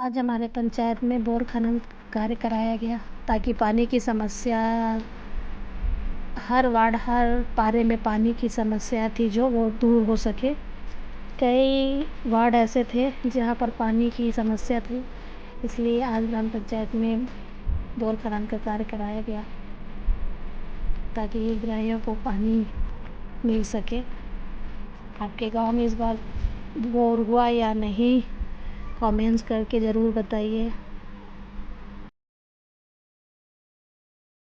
आज हमारे पंचायत में बोर खनन कार्य कराया गया ताकि पानी की समस्या हर वार्ड हर पारे में पानी की समस्या थी जो वो दूर हो सके। कई वार्ड ऐसे थे जहाँ पर पानी की समस्या थी, इसलिए आज ग्राम पंचायत में बोर खनन का कार्य कराया गया ताकि हितग्राहियों को पानी मिल सके। आपके गांव में इस बार बोर हुआ या नहीं, कमेंट्स करके ज़रूर बताइए।